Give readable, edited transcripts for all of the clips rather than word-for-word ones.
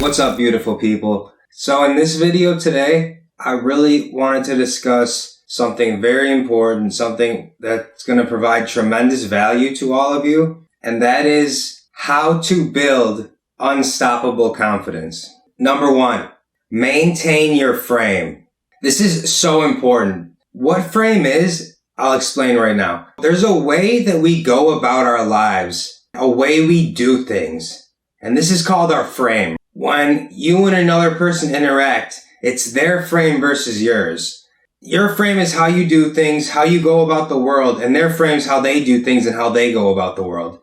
What's up, beautiful people? So in this video today, I really wanted to discuss something very important, something that's going to provide tremendous value to all of you, and that is how to build unstoppable confidence. Number one, maintain your frame. This is so important. What frame is, I'll explain right now. There's a way that we go about our lives, a way we do things, and this is called our frame. When you and another person interact, it's their frame versus yours. Your frame is how you do things, how you go about the world, and their frame is how they do things and how they go about the world.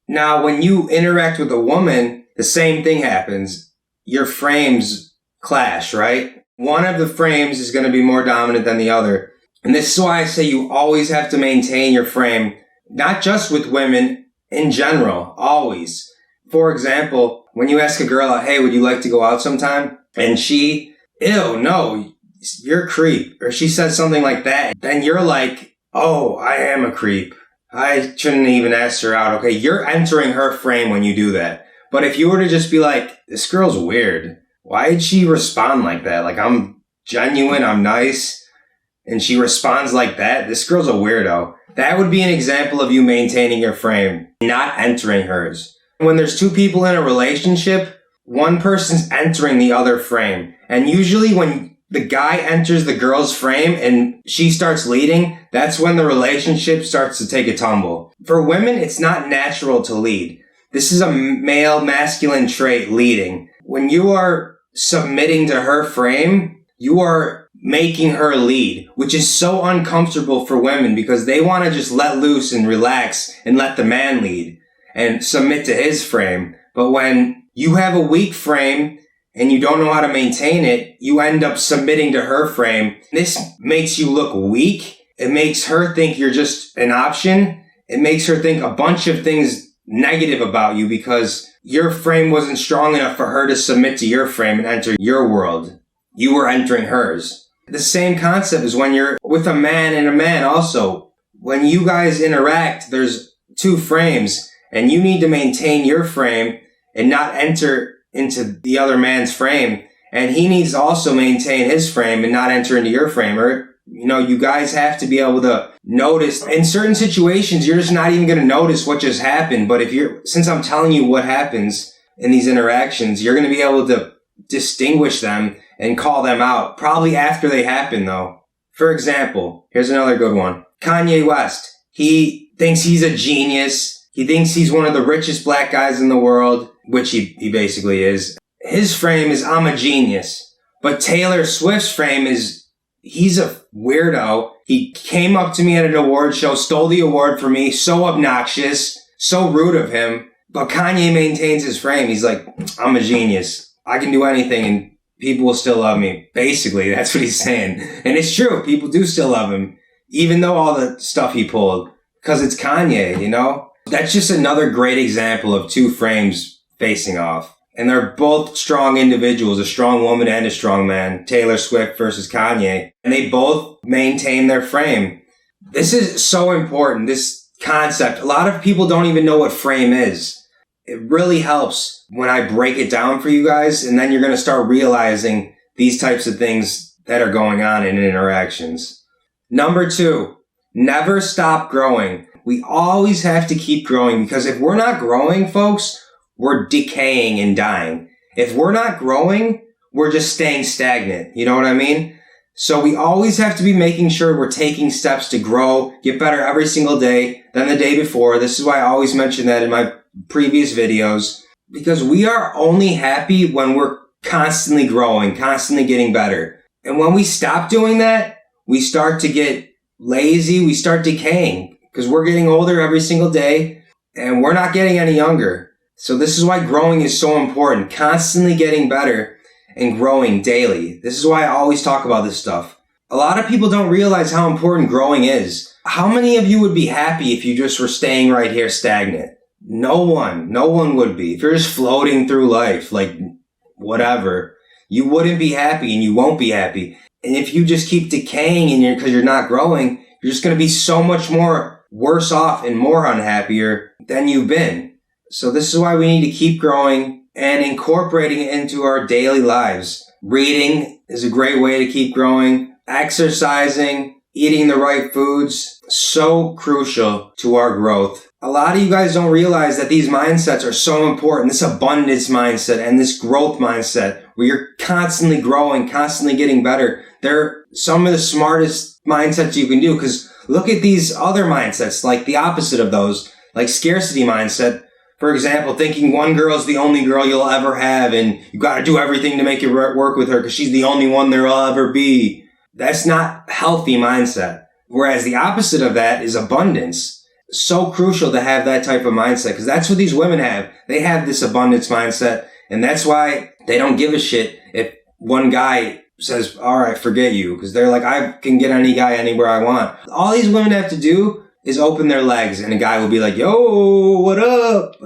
Now, when you interact with a woman, the same thing happens. Your frames clash, right? One of the frames is going to be more dominant than the other. And this is why I say you always have to maintain your frame, not just with women, in general, always. For example, when you ask a girl out, hey, would you like to go out sometime? And she, ew, no, you're a creep. Or she says something like that. Then you're like, oh, I am a creep. I shouldn't even ask her out. Okay, you're entering her frame when you do that. But if you were to just be like, this girl's weird. Why did she respond like that? Like, I'm genuine, I'm nice. And she responds like that. This girl's a weirdo. That would be an example of you maintaining your frame, not entering hers. When there's two people in a relationship, one person's entering the other frame. And usually when the guy enters the girl's frame and she starts leading, that's when the relationship starts to take a tumble. For women, it's not natural to lead. This is a male masculine trait, leading. When you are submitting to her frame, you are making her lead, which is so uncomfortable for women because they want to just let loose and relax and let the man lead and submit to his frame. But when you have a weak frame and you don't know how to maintain it, you end up submitting to her frame. This makes you look weak. It makes her think you're just an option. It makes her think a bunch of things negative about you because your frame wasn't strong enough for her to submit to your frame and enter your world. You were entering hers. The same concept is when you're with a man and a man also. When you guys interact, there's two frames. And you need to maintain your frame and not enter into the other man's frame. And he needs to also maintain his frame and not enter into your frame. Or, you guys have to be able to notice. In certain situations, you're just not even going to notice what just happened. But since I'm telling you what happens in these interactions, you're going to be able to distinguish them and call them out. Probably after they happen, though. For example, here's another good one. Kanye West. He thinks he's a genius. He thinks he's one of the richest black guys in the world, which he basically is. His frame is, I'm a genius. But Taylor Swift's frame is, he's a weirdo. He came up to me at an award show, stole the award from me, so obnoxious, so rude of him. But Kanye maintains his frame. He's like, I'm a genius. I can do anything and people will still love me. Basically, that's what he's saying. And it's true. People do still love him, even though all the stuff he pulled. Because it's Kanye, That's just another great example of two frames facing off. And they're both strong individuals, a strong woman and a strong man, Taylor Swift versus Kanye. And they both maintain their frame. This is so important, this concept. A lot of people don't even know what frame is. It really helps when I break it down for you guys, and then you're going to start realizing these types of things that are going on in interactions. Number two, never stop growing. We always have to keep growing because if we're not growing, folks, we're decaying and dying. If we're not growing, we're just staying stagnant. You know what I mean? So we always have to be making sure we're taking steps to grow, get better every single day than the day before. This is why I always mention that in my previous videos, because we are only happy when we're constantly growing, constantly getting better. And when we stop doing that, we start to get lazy, we start decaying. Because we're getting older every single day and we're not getting any younger. So this is why growing is so important. Constantly getting better and growing daily. This is why I always talk about this stuff. A lot of people don't realize how important growing is. How many of you would be happy if you just were staying right here stagnant? No one would be. If you're just floating through life, like whatever, you wouldn't be happy and you won't be happy. And if you just keep decaying and because you're not growing, you're just going to be so much more worse off and more unhappier than you've been. So this is why we need to keep growing, and incorporating it into our daily lives. Reading is a great way to keep growing. Exercising, eating the right foods, so crucial to our growth. A lot of you guys don't realize that these mindsets are so important. This abundance mindset and this growth mindset where you're constantly growing, constantly getting better. They're some of the smartest mindsets you can do, because look at these other mindsets, like the opposite of those, like scarcity mindset. For example, thinking one girl's the only girl you'll ever have and you got to do everything to make it work with her because she's the only one there'll ever be. That's not healthy mindset. Whereas the opposite of that is abundance. So crucial to have that type of mindset, because that's what these women have. They have this abundance mindset, and that's why they don't give a shit if one guy says, all right, forget you, because they're like, I can get any guy anywhere I want. All these women have to do is open their legs, and a guy will be like, yo, what up?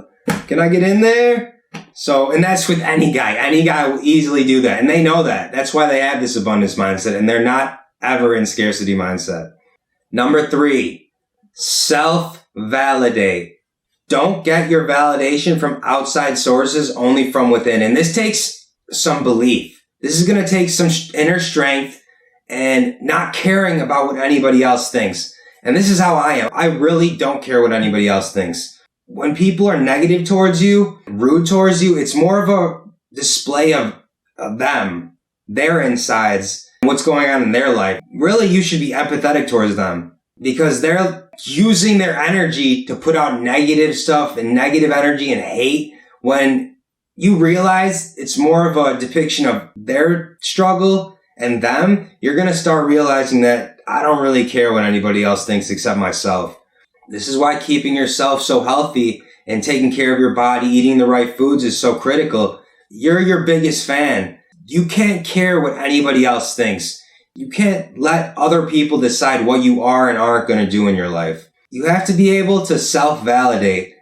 Can I get in there? So, and that's with any guy. Any guy will easily do that, and they know that. That's why they have this abundance mindset, and they're not ever in scarcity mindset. Number 3. Self-validate. Don't get your validation from outside sources, only from within. And this takes some belief. This is going to take some inner strength and not caring about what anybody else thinks. And this is how I am. I really don't care what anybody else thinks. When people are negative towards you, rude towards you, it's more of a display of them, their insides, what's going on in their life. Really, you should be empathetic towards them, because they're using their energy to put out negative stuff and negative energy and hate. When you realize it's more of a depiction of their struggle and them, you're going to start realizing that I don't really care what anybody else thinks except myself. This is why keeping yourself so healthy and taking care of your body, eating the right foods is so critical. You're your biggest fan. You can't care what anybody else thinks. You can't let other people decide what you are and aren't going to do in your life. You have to be able to self-validate.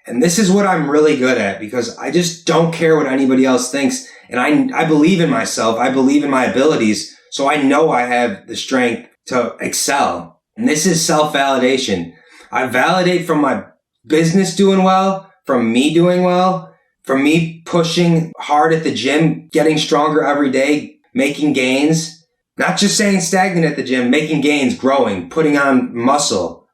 And this is what I'm really good at, because I just don't care what anybody else thinks. And I believe in myself. I believe in my abilities. So I know I have the strength to excel. And this is self-validation. I validate from my business doing well, from me doing well, from me pushing hard at the gym, getting stronger every day, making gains. Not just staying stagnant at the gym, making gains, growing, putting on muscle.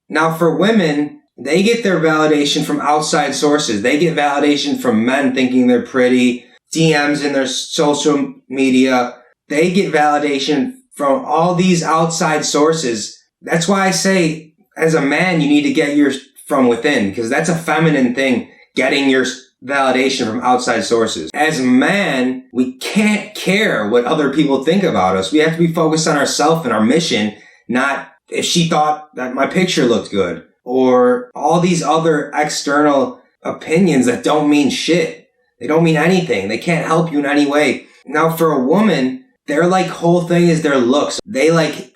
Now for women, they get their validation from outside sources. They get validation from men thinking they're pretty, DMs in their social media. They get validation from all these outside sources. That's why I say, as a man, you need to get yours from within, because that's a feminine thing, getting your validation from outside sources. As a man, we can't care what other people think about us. We have to be focused on ourselves and our mission, not if she thought that my picture looked good, or all these other external opinions that don't mean shit. They don't mean anything. They can't help you in any way. Now for a woman, their whole thing is their looks. They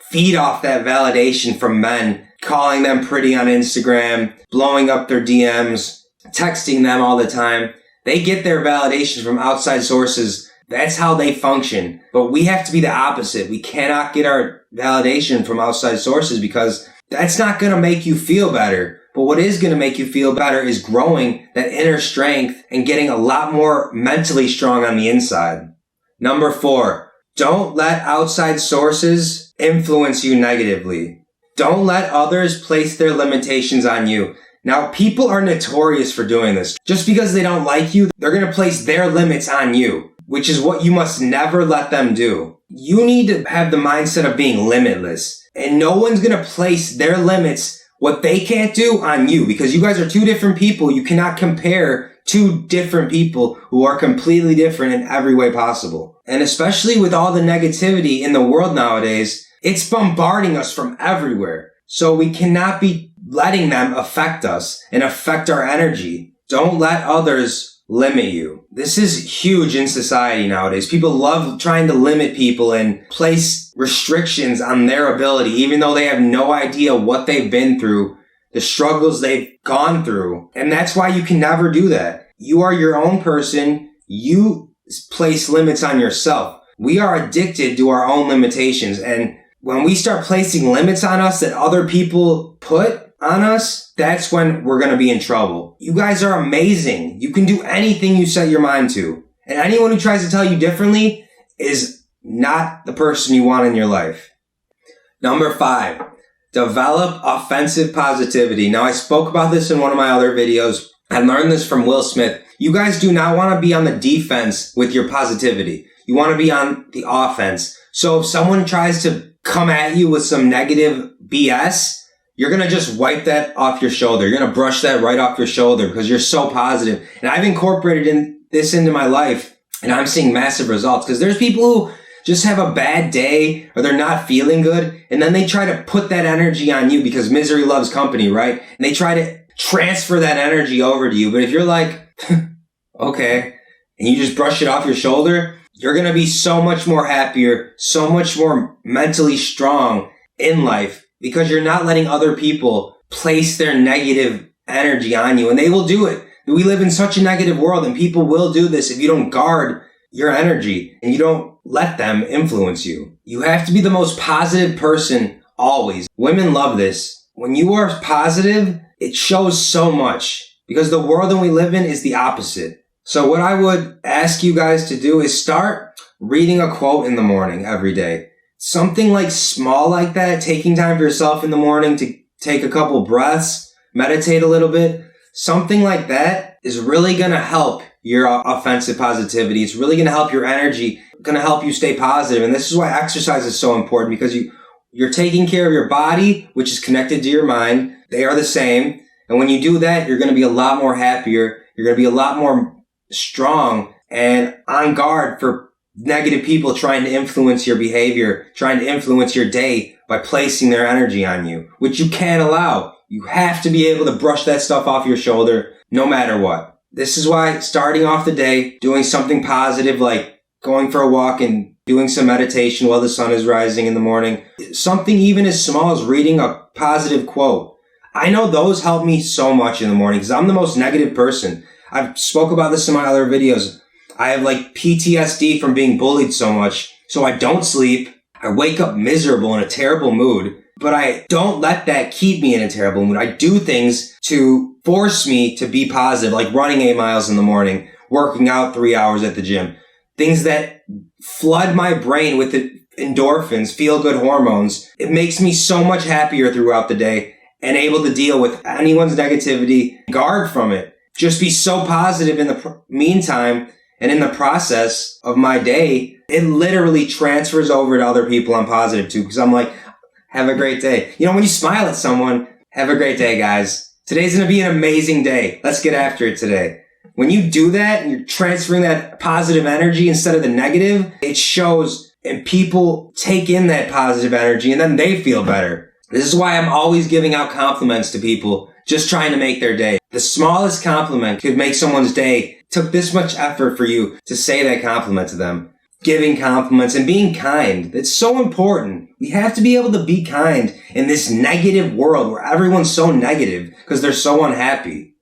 feed off that validation from men, calling them pretty on Instagram, blowing up their DMs, texting them all the time. They get their validation from outside sources. That's how they function. But we have to be the opposite. We cannot get our validation from outside sources, because that's not going to make you feel better. But what is going to make you feel better is growing that inner strength and getting a lot more mentally strong on the inside. Number 4, don't let outside sources influence you negatively. Don't let others place their limitations on you. Now, people are notorious for doing this. Just because they don't like you, they're going to place their limits on you, which is what you must never let them do. You need to have the mindset of being limitless, and no one's going to place their limits, what they can't do, on you, because you guys are two different people. You cannot compare two different people who are completely different in every way possible. And especially with all the negativity in the world nowadays, it's bombarding us from everywhere. So we cannot be letting them affect us and affect our energy. Don't let others limit you. This is huge in society nowadays. People love trying to limit people and place restrictions on their ability, even though they have no idea what they've been through, the struggles they've gone through. And that's why you can never do that. You are your own person. You place limits on yourself. We are addicted to our own limitations. And when we start placing limits on us that other people put, on us, that's when we're going to be in trouble. You guys are amazing. You can do anything you set your mind to. And anyone who tries to tell you differently is not the person you want in your life. Number 5, develop offensive positivity. Now, I spoke about this in one of my other videos. I learned this from Will Smith. You guys do not want to be on the defense with your positivity. You want to be on the offense. So if someone tries to come at you with some negative BS, you're going to just wipe that off your shoulder. You're going to brush that right off your shoulder because you're so positive. And I've incorporated this into my life, and I'm seeing massive results because there's people who just have a bad day or they're not feeling good, and then they try to put that energy on you because misery loves company, right? And they try to transfer that energy over to you. But if you're like, okay, and you just brush it off your shoulder, you're going to be so much more happier, so much more mentally strong in life because you're not letting other people place their negative energy on you. And they will do it. We live in such a negative world, and people will do this if you don't guard your energy and you don't let them influence you. You have to be the most positive person always. Women love this. When you are positive, it shows so much because the world that we live in is the opposite. So what I would ask you guys to do is start reading a quote in the morning every day. Something like small like that, taking time for yourself in the morning to take a couple breaths, meditate a little bit. Something like that is really going to help your offensive positivity. It's really going to help your energy, going to help you stay positive. And this is why exercise is so important because you're taking care of your body, which is connected to your mind. They are the same. And when you do that, you're going to be a lot more happier. You're going to be a lot more strong and on guard for negative people trying to influence your behavior, trying to influence your day by placing their energy on you, which you can't allow. You have to be able to brush that stuff off your shoulder no matter what. This is why starting off the day, doing something positive like going for a walk and doing some meditation while the sun is rising in the morning, something even as small as reading a positive quote. I know those help me so much in the morning because I'm the most negative person. I've spoke about this in my other videos. I have like PTSD from being bullied so much, so I don't sleep. I wake up miserable in a terrible mood, but I don't let that keep me in a terrible mood. I do things to force me to be positive, like running 8 miles in the morning, working out 3 hours at the gym. Things that flood my brain with the endorphins, feel-good hormones. It makes me so much happier throughout the day and able to deal with anyone's negativity, guard from it. Just be so positive in the meantime and in the process of my day. It literally transfers over to other people I'm positive to because I'm like, have a great day. You know, when you smile at someone, have a great day, guys. Today's going to be an amazing day. Let's get after it today. When you do that and you're transferring that positive energy instead of the negative, it shows and people take in that positive energy and then they feel better. This is why I'm always giving out compliments to people just trying to make their day. The smallest compliment could make someone's day. It took this much effort for you to say that compliment to them. Giving compliments and being kind. It's so important. We have to be able to be kind in this negative world where everyone's so negative because they're so unhappy.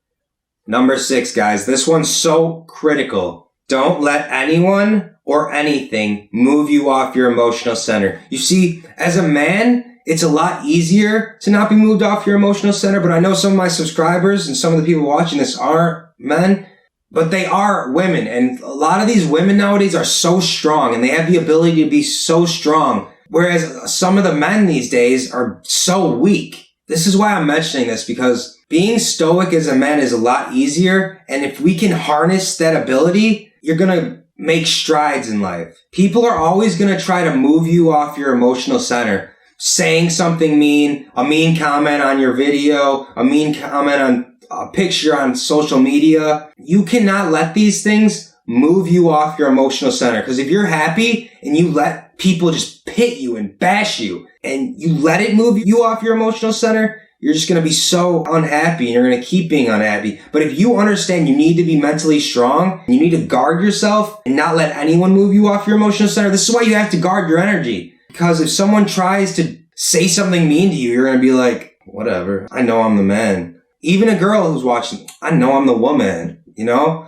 Number 6, guys. This one's so critical. Don't let anyone or anything move you off your emotional center. You see, as a man, it's a lot easier to not be moved off your emotional center, but I know some of my subscribers and some of the people watching this are men, but they are women. And a lot of these women nowadays are so strong and they have the ability to be so strong, whereas some of the men these days are so weak. This is why I'm mentioning this because being stoic as a man is a lot easier. And if we can harness that ability, you're going to make strides in life. People are always going to try to move you off your emotional center. Saying something mean, a mean comment on your video, a mean comment on a picture on social media. You cannot let these things move you off your emotional center. Because if you're happy and you let people just pit you and bash you and you let it move you off your emotional center, you're just going to be so unhappy and you're going to keep being unhappy. But if you understand you need to be mentally strong, you need to guard yourself and not let anyone move you off your emotional center. This is why you have to guard your energy. Because if someone tries to say something mean to you, you're going to be like, whatever. I know I'm the man. Even a girl who's watching, I know I'm the woman, you know?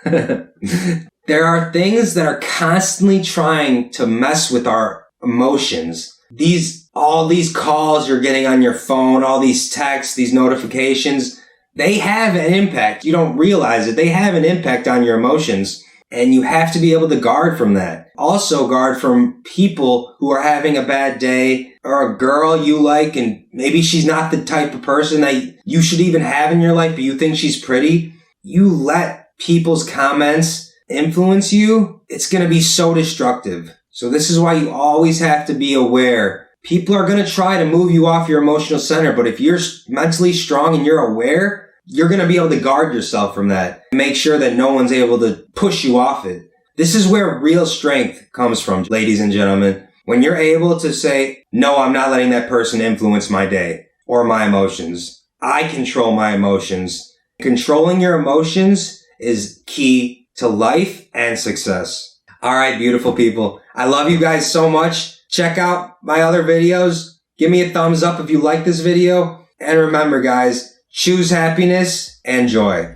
There are things that are constantly trying to mess with our emotions. These all these calls you're getting on your phone, all these texts, these notifications, they have an impact. You don't realize it. They have an impact on your emotions, and you have to be able to guard from that. Also guard from people who are having a bad day, or a girl you like and maybe she's not the type of person that you should even have in your life, but you think she's pretty. You let people's comments influence you, it's going to be so destructive. So this is why you always have to be aware. People are going to try to move you off your emotional center, but if you're mentally strong and you're aware, you're going to be able to guard yourself from that. Make sure that no one's able to push you off it. This is where real strength comes from, ladies and gentlemen. When you're able to say, no, I'm not letting that person influence my day or my emotions. I control my emotions. Controlling your emotions is key to life and success. All right, beautiful people. I love you guys so much. Check out my other videos. Give me a thumbs up if you like this video. And remember, guys, choose happiness and joy.